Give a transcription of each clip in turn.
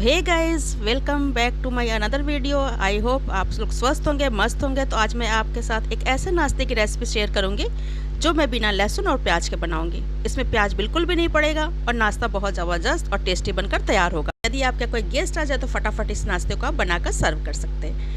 Hey guys, welcome back to my another video. I hope आप लोग स्वस्थ होंगे, मस्त होंगे। तो आज मैं आपके साथ एक ऐसे नाश्ते की रेसिपी शेयर करूंगी जो मैं बिना लहसुन और प्याज के बनाऊंगी। इसमें प्याज बिल्कुल भी नहीं पड़ेगा और नाश्ता बहुत ज़बरदस्त और टेस्टी बनकर तैयार होगा। यदि आपका कोई गेस्ट आ जाए तो फटाफट इस नाश्ते को आप बनाकर सर्व कर सकते हैं।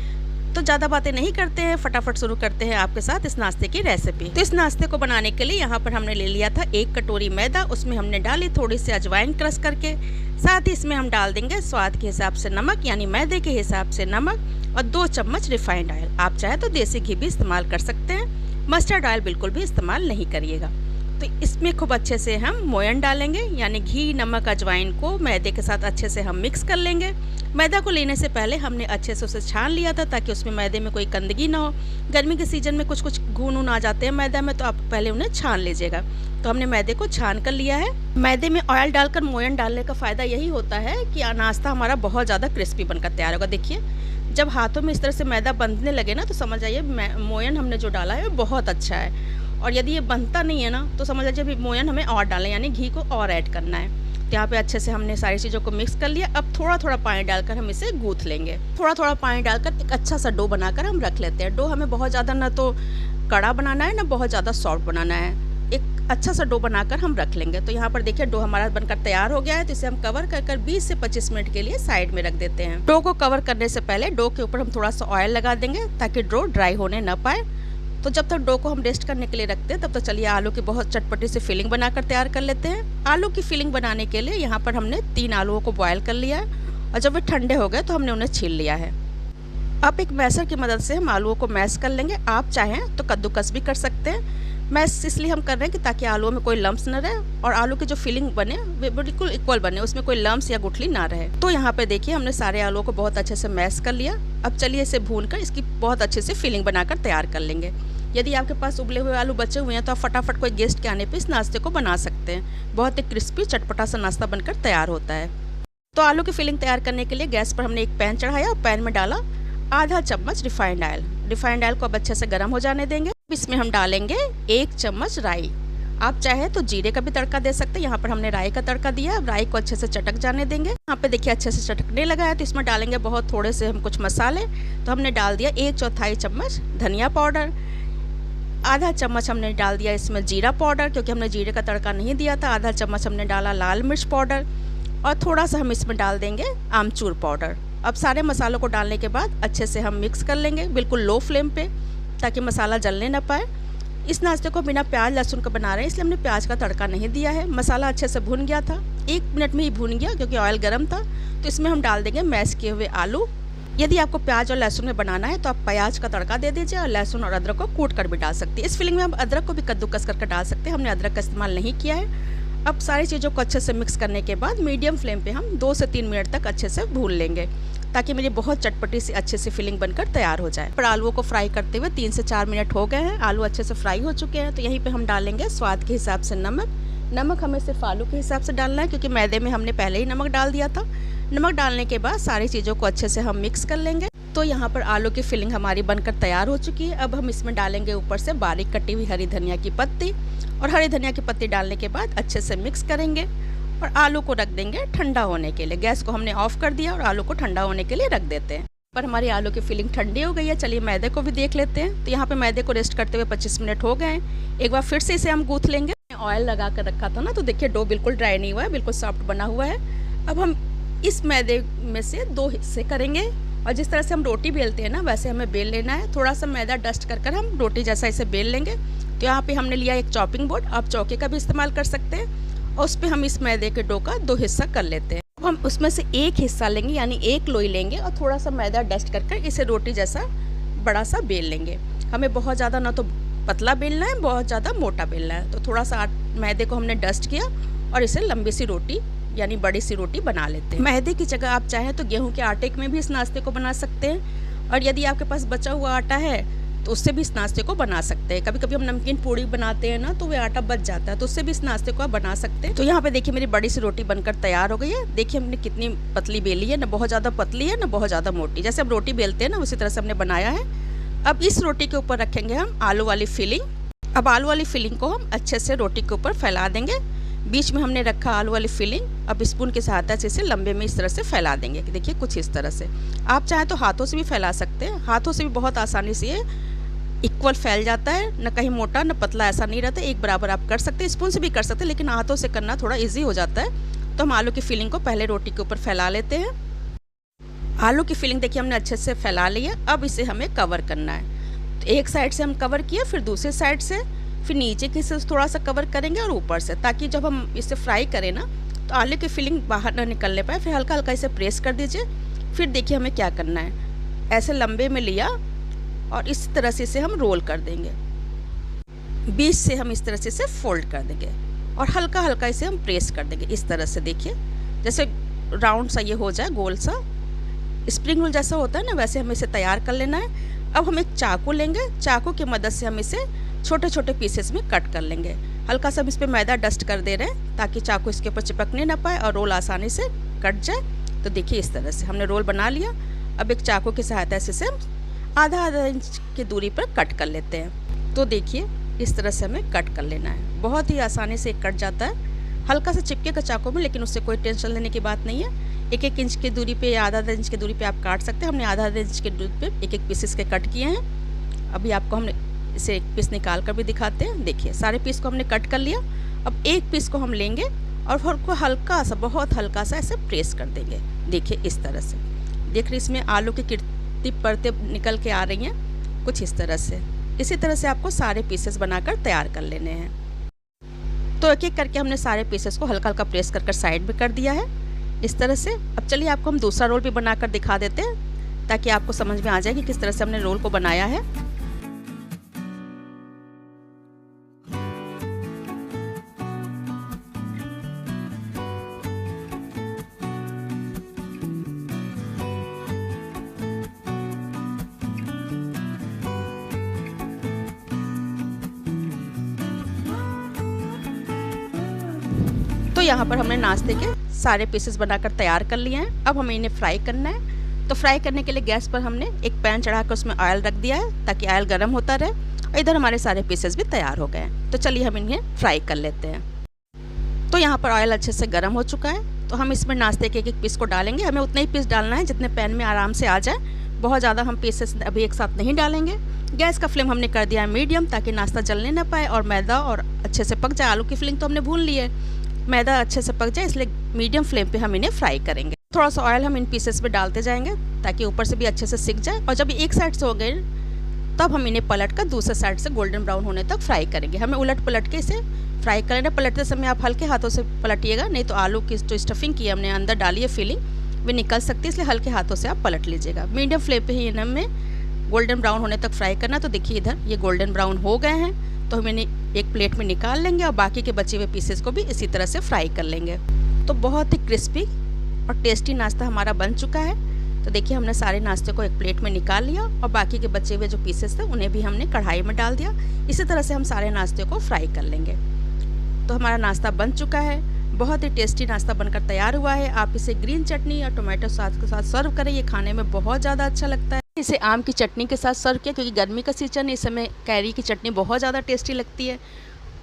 तो ज़्यादा बातें नहीं करते हैं, फटाफट शुरू करते हैं आपके साथ इस नाश्ते की रेसिपी। तो इस नाश्ते को बनाने के लिए यहाँ पर हमने ले लिया था 1 कटोरी मैदा। उसमें हमने डाली थोड़ी सी अजवाइन क्रश करके। साथ ही इसमें हम डाल देंगे स्वाद के हिसाब से नमक, यानी मैदे के हिसाब से नमक, और 2 चम्मच रिफाइंड ऑयल। आप चाहे तो देसी घी भी इस्तेमाल कर सकते हैं, मस्टर्ड ऑयल बिल्कुल भी इस्तेमाल नहीं करिएगा। तो इसमें खूब अच्छे से हम मोयन डालेंगे, यानी घी, नमक, अजवाइन को मैदे के साथ अच्छे से हम मिक्स कर लेंगे। मैदा को लेने से पहले हमने अच्छे से उसे छान लिया था ताकि उसमें मैदे में कोई गंदगी ना हो। गर्मी के सीजन में कुछ घून आ जाते हैं मैदा में, तो आप पहले उन्हें छान लीजिएगा। तो हमने मैदे को छान कर लिया है। मैदे में ऑयल डालकर मोयन डालने का फ़ायदा यही होता है कि नाश्ता हमारा बहुत ज़्यादा क्रिस्पी बनकर तैयार होगा। देखिए, जब हाथों में इस तरह से मैदा बंधने लगे ना, तो समझ आइए मोयन हमने जो डाला है वो बहुत अच्छा है। और यदि ये बनता नहीं है ना, तो समझ लीजिए अभी मोयन हमें और डालें, यानी घी को और ऐड करना है। तो यहाँ पे अच्छे से हमने सारी चीज़ों को मिक्स कर लिया। अब थोड़ा थोड़ा पानी डालकर हम इसे गूँथ लेंगे। थोड़ा थोड़ा पानी डालकर एक अच्छा सा डो बनाकर हम रख लेते हैं। डो हमें बहुत ज़्यादा ना तो कड़ा बनाना है, ना बहुत ज़्यादा सॉफ्ट बनाना है। एक अच्छा सा डो बनाकर हम रख लेंगे। तो यहाँ पर देखिए डो हमारा बनकर तैयार हो गया है। तो इसे हम कवर कर 20 से 25 मिनट के लिए साइड में रख देते हैं। डो को कवर करने से पहले डो के ऊपर हम थोड़ा सा ऑयल लगा देंगे ताकि डो ड्राई होने न पाए। तो जब तक डो को हम रेस्ट करने के लिए रखते हैं, तब तक चलिए आलू की बहुत चटपटी सी फिलिंग बनाकर तैयार कर लेते हैं। आलू की फिलिंग बनाने के लिए यहाँ पर हमने 3 आलूओं को बॉयल कर लिया है, और जब वे ठंडे हो गए तो हमने उन्हें छील लिया है। अब एक मैशर की मदद से हम आलूओं को मैश कर लेंगे। आप चाहें तो कद्दूकस भी कर सकते हैं। मैश इसलिए हम कर रहे हैं कि ताकि आलूओं में कोई लम्स न रहे और आलू की जो फिलिंग बने वे बिल्कुल इक्वल बने, उसमें कोई लम्स या गुठली ना रहे। तो यहाँ पे देखिए हमने सारे आलूओं को बहुत अच्छे से मैश कर लिया। अब चलिए इसे भूनकर इसकी बहुत अच्छे से फिलिंग बनाकर तैयार कर लेंगे। यदि आपके पास उबले हुए आलू बचे हुए हैं तो आप फटाफट कोई गेस्ट के आने पे इस नाश्ते को बना सकते हैं। बहुत ही क्रिस्पी चटपटा सा नाश्ता बनकर तैयार होता है। तो आलू की फिलिंग तैयार करने के लिए गैस पर हमने एक पैन चढ़ाया और पैन में डाला आधा चम्मच रिफाइंड ऑयल। रिफाइंड ऑयल को अब अच्छे से गर्म हो जाने देंगे। इसमें हम डालेंगे 1 चम्मच राई। आप चाहे तो जीरे का भी तड़का दे सकते हैं। यहाँ पर हमने राई का तड़का दिया। अब राई को अच्छे से चटक जाने देंगे। यहाँ पे देखिए अच्छे से चटकने लगा है। तो इसमें डालेंगे बहुत थोड़े से हम कुछ मसाले। तो हमने डाल दिया 1/4 चम्मच धनिया पाउडर, आधा चम्मच हमने डाल दिया इसमें जीरा पाउडर, क्योंकि हमने जीरे का तड़का नहीं दिया था। आधा चम्मच हमने डाला लाल मिर्च पाउडर, और थोड़ा सा हम इसमें डाल देंगे आमचूर पाउडर। अब सारे मसालों को डालने के बाद अच्छे से हम मिक्स कर लेंगे, बिल्कुल लो फ्लेम पे, ताकि मसाला जलने ना पाए। इस नाश्ते को बिना प्याज लहसुन का बना रहे हैं, इसलिए हमने प्याज का तड़का नहीं दिया है। मसाला अच्छे से भून गया था, 1 मिनट में ही भून गया क्योंकि ऑयल गर्म था। तो इसमें हम डाल देंगे मैश किए हुए आलू। यदि आपको प्याज और लहसुन में बनाना है तो आप प्याज का तड़का दे दीजिए, और लहसुन और अदरक को कूट कर भी डाल सकते हैं। इस फिलिंग में हम अदरक को भी कद्दूकस करके डाल सकते हैं। हमने अदरक का इस्तेमाल नहीं किया है। अब सारी चीज़ों को अच्छे से मिक्स करने के बाद मीडियम फ्लेम पे हम 2 से 3 मिनट तक अच्छे से भून लेंगे, ताकि मेरी बहुत चटपटी सी अच्छे से फिलिंग बनकर तैयार हो जाए। पर आलूओं को फ्राई करते हुए 3 से 4 मिनट हो गए हैं। आलू अच्छे से फ्राई हो चुके हैं। तो यहीं पे हम डालेंगे स्वाद के हिसाब से नमक। नमक हमें सिर्फ आलू के हिसाब से डालना है, क्योंकि मैदे में हमने पहले ही नमक डाल दिया था। नमक डालने के बाद सारी चीज़ों को अच्छे से हम मिक्स कर लेंगे। तो यहाँ पर आलू की फिलिंग हमारी बनकर तैयार हो चुकी है। अब हम इसमें डालेंगे ऊपर से बारीक कटी हुई हरी धनिया की पत्ती, और हरी धनिया की पत्ती डालने के बाद अच्छे से मिक्स करेंगे और आलू को रख देंगे ठंडा होने के लिए। गैस को हमने ऑफ कर दिया और आलू को ठंडा होने के लिए रख देते हैं। पर हमारी आलू की फिलिंग ठंडी हो गई है। चलिए मैदे को भी देख लेते हैं। तो यहाँ पे मैदे को रेस्ट करते हुए 25 मिनट हो गए हैं। एक बार फिर से इसे हम गूँथ लेंगे। ऑयल लगा कर रखा था ना, तो देखिए डो बिल्कुल ड्राई नहीं हुआ है, बिल्कुल सॉफ्ट बना हुआ है। अब हम इस मैदे में से 2 हिस्से करेंगे, और जिस तरह से हम रोटी बेलते हैं ना, वैसे हमें बेल लेना है। थोड़ा सा मैदा डस्ट कर हम रोटी जैसा इसे बेल लेंगे। तो यहाँ पे हमने लिया एक चॉपिंग बोर्ड, आप चौके का भी इस्तेमाल कर सकते हैं, और उस पर हम इस मैदे के डो का 2 हिस्सा कर लेते हैं। अब हम उसमें से एक हिस्सा लेंगे, यानी एक लोई लेंगे, और थोड़ा सा मैदा डस्ट कर इसे रोटी जैसा बड़ा सा बेल लेंगे। हमें बहुत ज़्यादा ना तो पतला बेलना है, बहुत ज़्यादा मोटा बेलना है। तो थोड़ा सा मैदे को हमने डस्ट किया और इसे लंबी सी रोटी यानी बड़ी सी रोटी बना लेते हैं। मैदे की जगह आप चाहें तो गेहूं के आटे में भी इस नाश्ते को बना सकते हैं, और यदि आपके पास बचा हुआ आटा है तो उससे भी इस नाश्ते को बना सकते हैं। कभी कभी हम नमकीन पूड़ी बनाते हैं ना, तो वह आटा बच जाता है, तो उससे भी इस नाश्ते को आप बना सकते हैं। तो यहाँ पे देखिए मेरी बड़ी सी रोटी बनकर तैयार हो गई है। देखिए हमने कितनी पतली बेली है, ना बहुत ज़्यादा पतली है ना बहुत ज़्यादा मोटी। जैसे हम रोटी बेलते हैं ना, उसी तरह से हमने बनाया है। अब इस रोटी के ऊपर रखेंगे हम आलू वाली फिलिंग। अब आलू वाली फिलिंग को हम अच्छे से रोटी के ऊपर फैला देंगे। बीच में हमने रखा आलू वाली फिलिंग। अब स्पून की सहायता से इसे लंबे में इस तरह से फैला देंगे। देखिए कुछ इस तरह से। आप चाहें तो हाथों से भी फैला सकते हैं, हाथों से भी बहुत आसानी से ये इक्वल फैल जाता है, न कहीं मोटा न पतला, ऐसा नहीं रहता, एक बराबर आप कर सकते हैं। स्पून से भी कर सकते हैं, लेकिन हाथों से करना थोड़ा ईजी हो जाता है। तो हम आलू की फिलिंग को पहले रोटी के ऊपर फैला लेते हैं। आलू की फिलिंग देखिए हमने अच्छे से फैला ली है। अब इसे हमें कवर करना है। तो एक साइड से हम कवर किए, फिर दूसरे साइड से, फिर नीचे की से थोड़ा सा कवर करेंगे और ऊपर से, ताकि जब हम इसे फ्राई करें ना तो आलू की फिलिंग बाहर ना निकलने पाए। फिर हल्का हल्का इसे प्रेस कर दीजिए। फिर देखिए हमें क्या करना है, ऐसे लंबे में लिया और इस तरह से इसे हम रोल कर देंगे। बीच से हम इस तरह से इसे फोल्ड कर देंगे और हल्का हल्का इसे हम प्रेस कर देंगे इस तरह से। देखिए जैसे राउंड सा ये हो जाए, गोल सा स्प्रिंग रोल जैसा होता है ना, वैसे हमें इसे तैयार कर लेना है। अब हम एक चाकू लेंगे, चाकू की मदद से हम इसे छोटे छोटे पीसेस में कट कर लेंगे। हल्का सा हम इस पर मैदा डस्ट कर दे रहे हैं ताकि चाकू इसके ऊपर चिपकने ना पाए और रोल आसानी से कट जाए। तो देखिए इस तरह से हमने रोल बना लिया। अब एक चाकू की सहायता से इसे हम आधा इंच की दूरी पर कट कर लेते हैं। तो देखिए इस तरह से हमें कट कर लेना है। बहुत ही आसानी से कट जाता है, हल्का सा चिपके का चाकू में, लेकिन उससे कोई टेंशन लेने की बात नहीं है। एक एक इंच की दूरी पे या आधा इंच की दूरी पे आप काट सकते हैं। हमने आधा इंच की दूरी पे एक एक पीसेस के कट किए हैं। अभी आपको हमने इसे एक पीस निकाल कर भी दिखाते हैं। देखिए सारे पीस को हमने कट कर लिया। अब एक पीस को हम लेंगे और उसको हल्का सा, बहुत हल्का सा ऐसे प्रेस कर देंगे। देखिए इस तरह से। देख रहे इसमें आलू की कितनी परतें निकल के आ रही हैं, कुछ इस तरह से। इसी तरह से आपको सारे पीसेस बनाकर तैयार कर लेने हैं। तो एक एक करके हमने सारे पीसेस को हल्का हल्का प्रेस कर साइड में कर दिया है इस तरह से। अब चलिए आपको हम दूसरा रोल भी बनाकर दिखा देते हैं ताकि आपको समझ में आ जाए कि किस तरह से हमने रोल को बनाया है। तो यहाँ पर हमने नाश्ते के सारे पीसेस बनाकर तैयार कर लिए हैं। अब हमें इन्हें फ्राई करना है। तो फ्राई करने के लिए गैस पर हमने एक पैन चढ़ाकर उसमें ऑयल रख दिया है ताकि ऑयल गर्म होता रहे। और इधर हमारे सारे पीसेस भी तैयार हो गए हैं। तो चलिए हम इन्हें फ्राई कर लेते हैं। तो यहाँ पर ऑयल अच्छे से गर्म हो चुका है। तो हम इसमें नाश्ते के एक एक पीस को डालेंगे। हमें उतना ही पीस डालना है जितने पैन में आराम से आ जाए। बहुत ज़्यादा हम पीसेस अभी एक साथ नहीं डालेंगे। गैस का फ्लेम हमने कर दिया है मीडियम, ताकि नाश्ता जलने ना पाए और मैदा और अच्छे से पक जाए। आलू की फिलिंग तो हमने भून ली है, मैदा अच्छे से पक जाए, इसलिए मीडियम फ्लेम पे हम इन्हें फ्राई करेंगे। थोड़ा सा ऑयल हम इन पीसेस पे डालते जाएंगे ताकि ऊपर से भी अच्छे से सिक जाए। और जब एक साइड से हो गए तब हम इन्हें पलट कर दूसरे साइड से गोल्डन ब्राउन होने तक फ्राई करेंगे। हमें उलट पलट के इसे फ्राई करना। पलटते समय आप हल्के हाथों से पलटिएगा, नहीं तो आलू की जो स्टफिंग की हमने अंदर डाली है फिलिंग, वे निकल सकती है, इसलिए हल्के हाथों से आप पलट लीजिएगा। मीडियम फ्लेम पर ही इन्हें हमें गोल्डन ब्राउन होने तक फ्राई करना। तो देखिए इधर ये गोल्डन ब्राउन हो गए हैं। तो हम इन्हें एक प्लेट में निकाल लेंगे और बाकी के बचे हुए पीसेस को भी इसी तरह से फ्राई कर लेंगे। तो बहुत ही क्रिस्पी और टेस्टी नाश्ता हमारा बन चुका है। तो देखिए हमने सारे नाश्ते को एक प्लेट में निकाल लिया और बाकी के बचे हुए जो पीसेस थे उन्हें भी हमने कढ़ाई में डाल दिया। इसी तरह से हम सारे नाश्ते को फ्राई कर लेंगे। तो हमारा नाश्ता बन चुका है। बहुत ही टेस्टी नाश्ता बनकर तैयार हुआ है। आप इसे ग्रीन चटनी या टोमेटो सॉस के साथ सर्व करें, ये खाने में बहुत ज़्यादा अच्छा लगता है। इसे आम की चटनी के साथ सर्व किया, क्योंकि गर्मी का सीजन है, इस समय कैरी की चटनी बहुत ज़्यादा टेस्टी लगती है।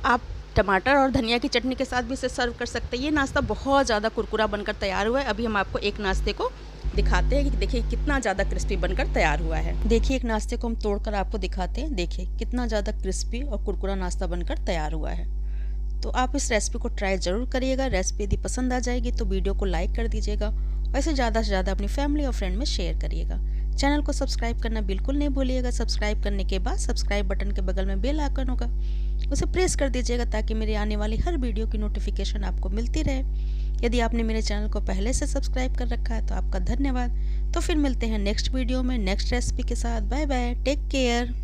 आप टमाटर और धनिया की चटनी के साथ भी इसे सर्व कर सकते हैं। ये नाश्ता बहुत ज़्यादा कुरकुरा बनकर तैयार हुआ है। अभी हम आपको एक नाश्ते को दिखाते हैं कि देखिए कितना ज़्यादा क्रिस्पी बनकर तैयार हुआ है। देखिए एक नाश्ते को हम तोड़कर आपको दिखाते हैं। देखिए कितना ज़्यादा क्रिस्पी और कुरकुरा नाश्ता बनकर तैयार हुआ है। तो आप इस रेसिपी को ट्राई ज़रूर करिएगा। रेसिपी यदि पसंद आ जाएगी तो वीडियो को लाइक कर दीजिएगा और इसे ज़्यादा से ज़्यादा अपनी फैमिली और फ्रेंड में शेयर करिएगा। चैनल को सब्सक्राइब करना बिल्कुल नहीं भूलिएगा। सब्सक्राइब करने के बाद सब्सक्राइब बटन के बगल में बेल आइकन होगा, उसे प्रेस कर दीजिएगा ताकि मेरे आने वाली हर वीडियो की नोटिफिकेशन आपको मिलती रहे। यदि आपने मेरे चैनल को पहले से सब्सक्राइब कर रखा है तो आपका धन्यवाद। तो फिर मिलते हैं नेक्स्ट वीडियो में नेक्स्ट रेसिपी के साथ। Bye bye, take care.